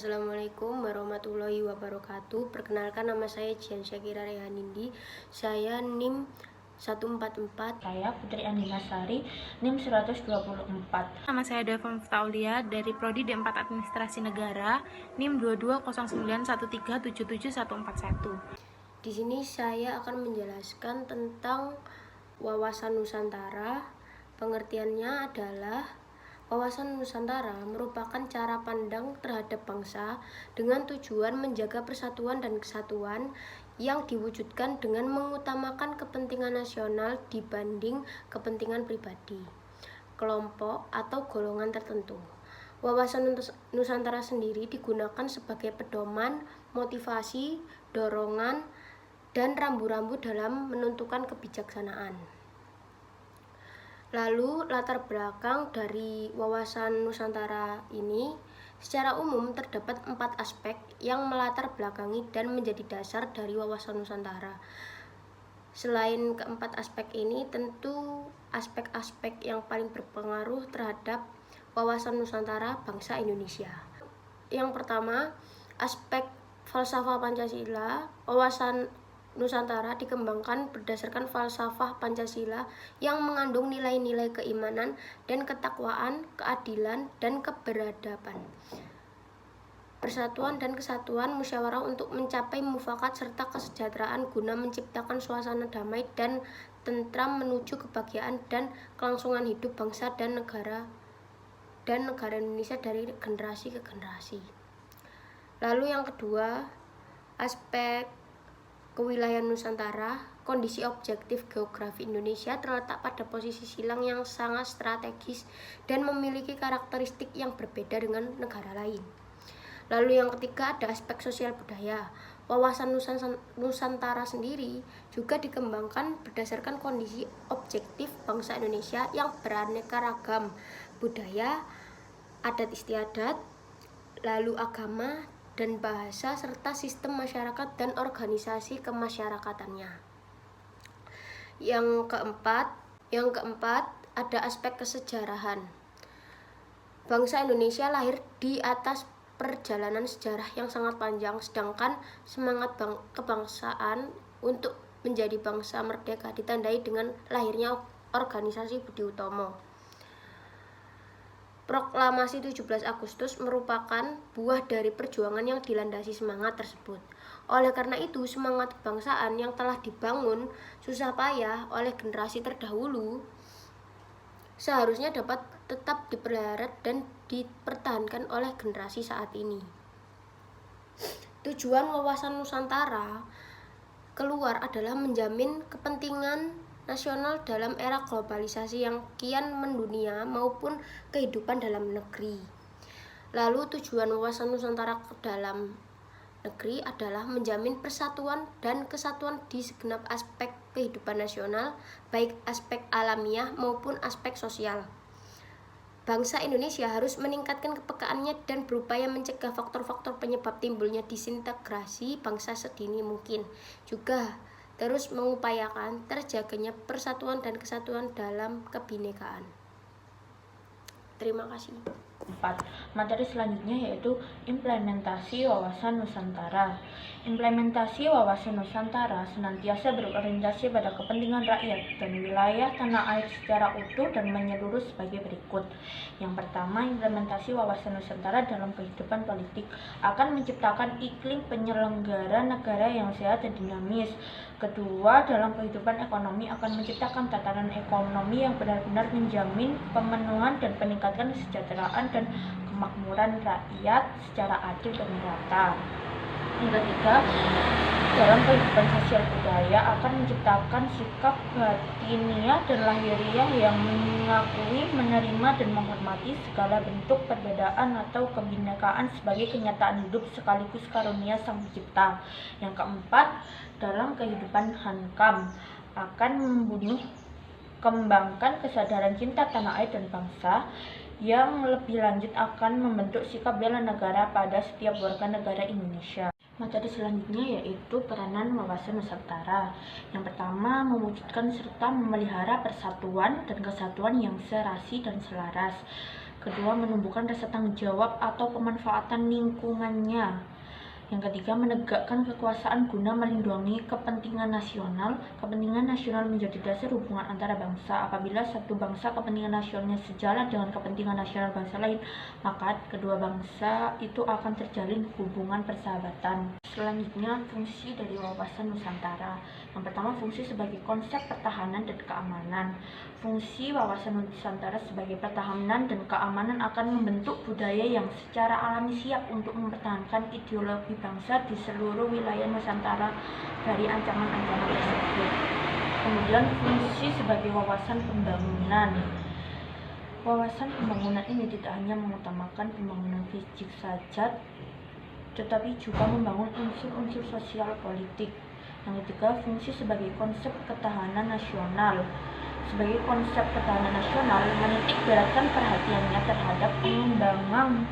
Assalamualaikum warahmatullahi wabarakatuh. Perkenalkan, nama saya Jian Syakira Rehanindi. Saya NIM 144. Saya Putri Andina Sari, NIM 124. Nama saya Deva Miftaulia dari Prodi D4 Administrasi Negara, NIM 220913777141. Di sini saya akan menjelaskan tentang wawasan Nusantara. Pengertiannya adalah wawasan Nusantara merupakan cara pandang terhadap bangsa dengan tujuan menjaga persatuan dan kesatuan yang diwujudkan dengan mengutamakan kepentingan nasional dibanding kepentingan pribadi, kelompok, atau golongan tertentu. Wawasan Nusantara sendiri digunakan sebagai pedoman, motivasi, dorongan, dan rambu-rambu dalam menentukan kebijaksanaan. Lalu latar belakang dari wawasan Nusantara ini, secara umum terdapat 4 aspek yang melatar belakangi dan menjadi dasar dari wawasan Nusantara. Selain keempat aspek ini, tentu aspek-aspek yang paling berpengaruh terhadap wawasan Nusantara bangsa Indonesia. Yang pertama, aspek falsafah Pancasila. Wawasan Nusantara dikembangkan berdasarkan falsafah Pancasila yang mengandung nilai-nilai keimanan dan ketakwaan, keadilan, dan keberadaban, persatuan dan kesatuan, musyawarah untuk mencapai mufakat serta kesejahteraan guna menciptakan suasana damai dan tentram menuju kebahagiaan dan kelangsungan hidup bangsa dan negara Indonesia dari generasi ke generasi. Lalu yang kedua, aspek kewilayahan Nusantara. Kondisi objektif geografi Indonesia terletak pada posisi silang yang sangat strategis dan memiliki karakteristik yang berbeda dengan negara lain. Lalu yang ketiga, ada aspek sosial budaya. Wawasan Nusantara sendiri juga dikembangkan berdasarkan kondisi objektif bangsa Indonesia yang beraneka ragam budaya, adat istiadat, lalu agama dan bahasa, serta sistem masyarakat dan organisasi kemasyarakatannya. Yang keempat ada aspek kesejarahan. Bangsa Indonesia lahir di atas perjalanan sejarah yang sangat panjang, sedangkan semangat kebangsaan untuk menjadi bangsa merdeka ditandai dengan lahirnya organisasi Budi Utomo. Proklamasi 17 Agustus merupakan buah dari perjuangan yang dilandasi semangat tersebut. Oleh karena itu, semangat kebangsaan yang telah dibangun susah payah oleh generasi terdahulu seharusnya dapat tetap dipelihara dan dipertahankan oleh generasi saat ini. Tujuan wawasan Nusantara keluar adalah menjamin kepentingan nasional dalam era globalisasi yang kian mendunia maupun kehidupan dalam negeri. Lalu tujuan wawasan Nusantara ke dalam negeri adalah menjamin persatuan dan kesatuan di segenap aspek kehidupan nasional, baik aspek alamiah maupun aspek sosial. Bangsa Indonesia harus meningkatkan kepekaannya dan berupaya mencegah faktor-faktor penyebab timbulnya disintegrasi bangsa sedini mungkin. Juga terus mengupayakan terjaganya persatuan dan kesatuan dalam kebinekaan. Terima kasih. 4. Materi selanjutnya yaitu implementasi wawasan Nusantara. Implementasi wawasan Nusantara senantiasa berorientasi pada kepentingan rakyat dan wilayah tanah air secara utuh dan menyeluruh sebagai berikut. Yang pertama, implementasi wawasan Nusantara dalam kehidupan politik akan menciptakan iklim penyelenggara negara yang sehat dan dinamis. Kedua, dalam kehidupan ekonomi akan menciptakan tatanan ekonomi yang benar-benar menjamin pemenuhan dan peningkatan kesejahteraan dan kemakmuran rakyat secara adil dan merata. Yang ketiga, dalam kehidupan sosial budaya akan menciptakan sikap batiniah dan lahiriah yang mengakui, menerima, dan menghormati segala bentuk perbedaan atau kebinekaan sebagai kenyataan hidup sekaligus karunia Sang Pencipta. Yang keempat, dalam kehidupan hankam akan kembangkan kesadaran cinta tanah air dan bangsa yang lebih lanjut akan membentuk sikap bela negara pada setiap warga negara Indonesia. Materi selanjutnya yaitu peranan wawasan Nusantara. Yang pertama, mewujudkan serta memelihara persatuan dan kesatuan yang serasi dan selaras. Kedua, menumbuhkan rasa tanggung jawab atau pemanfaatan lingkungannya. Yang ketiga, menegakkan kekuasaan guna melindungi kepentingan nasional. Kepentingan nasional menjadi dasar hubungan antara bangsa. Apabila satu bangsa kepentingan nasionalnya sejalan dengan kepentingan nasional bangsa lain, maka kedua bangsa itu akan terjalin hubungan persahabatan. Selanjutnya, fungsi dari wawasan Nusantara. Yang pertama, fungsi sebagai konsep pertahanan dan keamanan. Fungsi wawasan Nusantara sebagai pertahanan dan keamanan akan membentuk budaya yang secara alami siap untuk mempertahankan ideologi bangsa di seluruh wilayah Nusantara dari ancaman-ancaman tersebut. Kemudian fungsi sebagai wawasan pembangunan. Wawasan pembangunan ini tidak hanya mengutamakan pembangunan fisik saja, tetapi juga membangun unsur-unsur sosial politik. Yang ketiga, fungsi sebagai konsep ketahanan nasional. Sebagai konsep ketahanan nasional, menitik beratkan perhatiannya terhadap pengembangan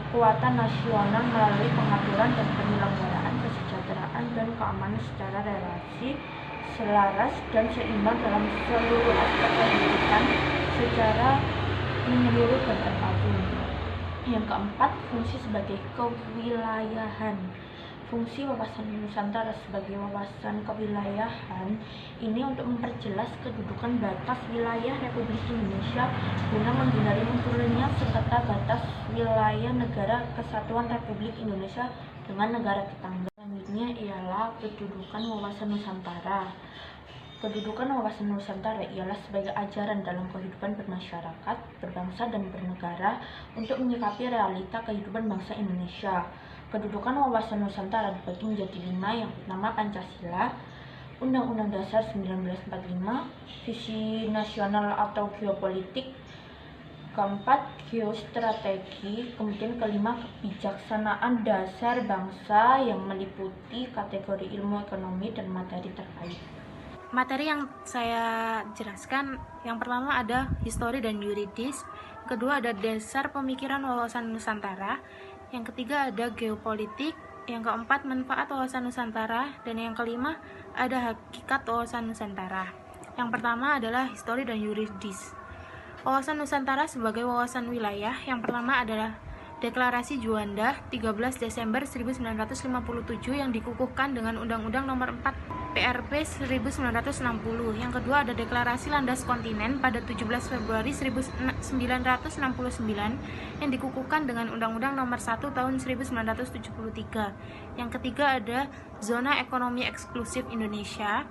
kekuatan nasional melalui pengaturan dan penyelenggaraan kesejahteraan dan keamanan secara relasi, selaras, dan seimbang dalam seluruh aspek kehidupan secara menyeluruh dan apapun. Yang keempat, fungsi sebagai kewilayahan. Fungsi wawasan Nusantara sebagai wawasan kewilayahan ini untuk memperjelas kedudukan batas wilayah Republik Indonesia guna menghindari munculnya sengketa batas wilayah negara kesatuan Republik Indonesia dengan negara tetangga. Selanjutnya ialah kedudukan wawasan Nusantara. Kedudukan wawasan Nusantara ialah sebagai ajaran dalam kehidupan bermasyarakat, berbangsa, dan bernegara untuk menyikapi realita kehidupan bangsa Indonesia. Kedudukan wawasan Nusantara dibagi menjadi 5. Yang pertama, Pancasila, Undang-Undang Dasar 1945, visi nasional atau geopolitik. Keempat, geostrategi. Kemudian kelima, kebijaksanaan dasar bangsa yang meliputi kategori ilmu ekonomi dan materi terkait. Materi yang saya jelaskan, yang pertama ada histori dan yuridis, kedua ada dasar pemikiran wawasan Nusantara, yang ketiga ada geopolitik, yang keempat manfaat wawasan Nusantara, dan yang kelima ada hakikat wawasan Nusantara. Yang pertama adalah histori dan yuridis. Wawasan Nusantara sebagai wawasan wilayah, yang pertama adalah Deklarasi Juanda 13 Desember 1957 yang dikukuhkan dengan Undang-Undang Nomor 4 PRP 1960. Yang kedua ada Deklarasi Landas Kontinen pada 17 Februari 1969 yang dikukuhkan dengan Undang-Undang Nomor 1 Tahun 1973. Yang ketiga ada Zona Ekonomi Eksklusif Indonesia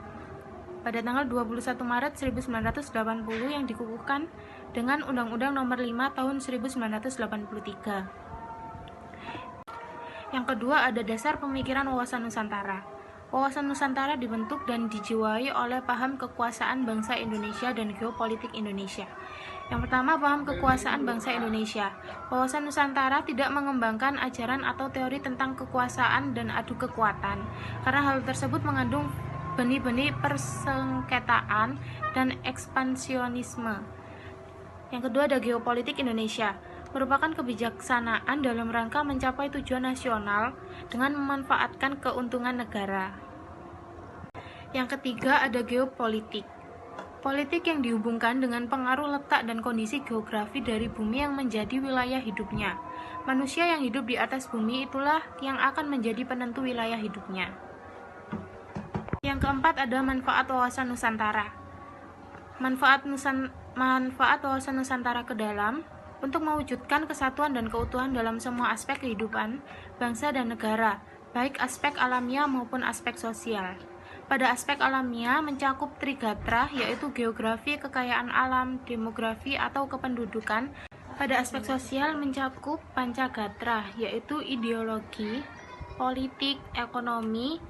pada tanggal 21 Maret 1980 yang dikukuhkan dengan Undang-Undang Nomor 5 Tahun 1983. Yang kedua ada dasar pemikiran wawasan Nusantara. Wawasan Nusantara dibentuk dan dijiwai oleh paham kekuasaan bangsa Indonesia dan geopolitik Indonesia. Yang pertama, paham kekuasaan bangsa Indonesia. Wawasan Nusantara tidak mengembangkan ajaran atau teori tentang kekuasaan dan adu kekuatan, karena hal tersebut mengandung benih-benih persengketaan dan ekspansionisme. Yang kedua ada geopolitik Indonesia, merupakan kebijaksanaan dalam rangka mencapai tujuan nasional dengan memanfaatkan keuntungan negara. Yang ketiga ada geopolitik. Politik yang dihubungkan dengan pengaruh letak dan kondisi geografi dari bumi yang menjadi wilayah hidupnya. Manusia yang hidup di atas bumi itulah yang akan menjadi penentu wilayah hidupnya. Yang keempat ada manfaat wawasan Nusantara. Manfaat wawasan Nusantara ke dalam untuk mewujudkan kesatuan dan keutuhan dalam semua aspek kehidupan bangsa dan negara, baik aspek alamiah maupun aspek sosial. Pada aspek alamiah mencakup trigatra, yaitu geografi, kekayaan alam, demografi atau kependudukan. Pada aspek sosial mencakup pancagatra, yaitu ideologi, politik, ekonomi,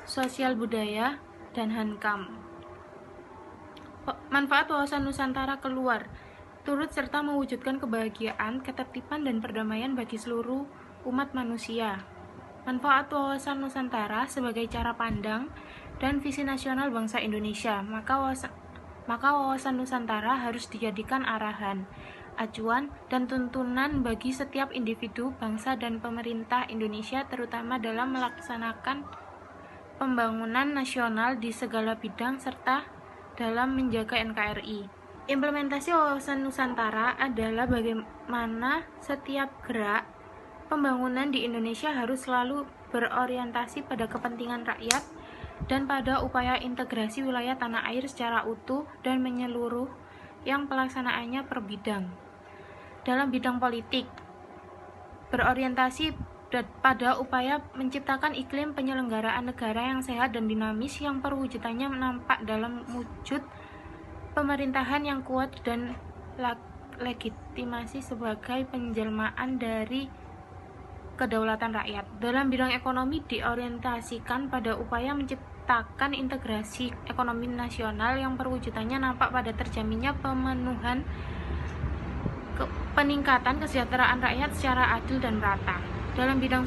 sosial budaya, dan hankam. Manfaat wawasan Nusantara keluar turut serta mewujudkan kebahagiaan, ketertiban, dan perdamaian bagi seluruh umat manusia. Manfaat wawasan Nusantara sebagai cara pandang dan visi nasional bangsa Indonesia, maka wawasan Nusantara harus dijadikan arahan, acuan, dan tuntunan bagi setiap individu, bangsa, dan pemerintah Indonesia, terutama dalam melaksanakan pembangunan nasional di segala bidang serta dalam menjaga NKRI. Implementasi wawasan Nusantara adalah bagaimana setiap gerak pembangunan di Indonesia harus selalu berorientasi pada kepentingan rakyat dan pada upaya integrasi wilayah tanah air secara utuh dan menyeluruh yang pelaksanaannya per bidang. Dalam bidang politik, berorientasi pada upaya menciptakan iklim penyelenggaraan negara yang sehat dan dinamis yang perwujudannya nampak dalam wujud pemerintahan yang kuat dan legitimasi sebagai penjelmaan dari kedaulatan rakyat. Dalam bidang ekonomi diorientasikan pada upaya menciptakan integrasi ekonomi nasional yang perwujudannya nampak pada terjaminnya pemenuhan peningkatan kesejahteraan rakyat secara adil dan merata. Dalam bidang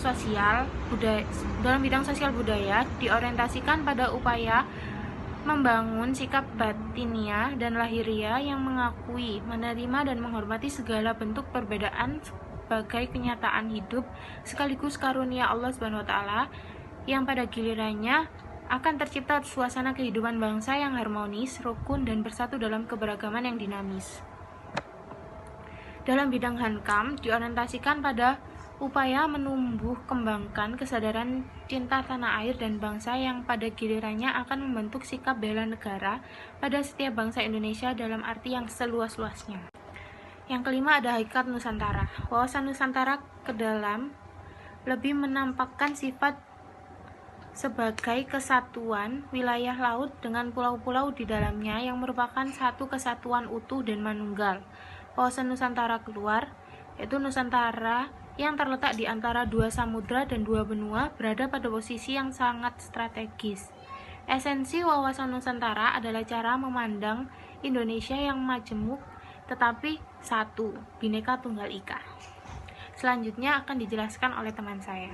sosial budaya diorientasikan pada upaya membangun sikap batiniah dan lahiriah yang mengakui, menerima dan menghormati segala bentuk perbedaan sebagai kenyataan hidup sekaligus karunia Allah SWT yang pada gilirannya akan tercipta suasana kehidupan bangsa yang harmonis, rukun dan bersatu dalam keberagaman yang dinamis. Dalam bidang Hankam diorientasikan pada upaya menumbuh kembangkan kesadaran cinta tanah air dan bangsa yang pada gilirannya akan membentuk sikap bela negara pada setiap bangsa Indonesia dalam arti yang seluas-luasnya. Yang kelima ada Hakikat Nusantara. Wawasan Nusantara ke dalam lebih menampakkan sifat sebagai kesatuan wilayah laut dengan pulau-pulau di dalamnya yang merupakan satu kesatuan utuh dan manunggal. Wawasan Nusantara keluar, yaitu Nusantara yang terletak di antara dua samudra dan dua benua berada pada posisi yang sangat strategis. Esensi wawasan Nusantara adalah cara memandang Indonesia yang majemuk tetapi satu, Bhinneka Tunggal Ika. Selanjutnya akan dijelaskan oleh teman saya.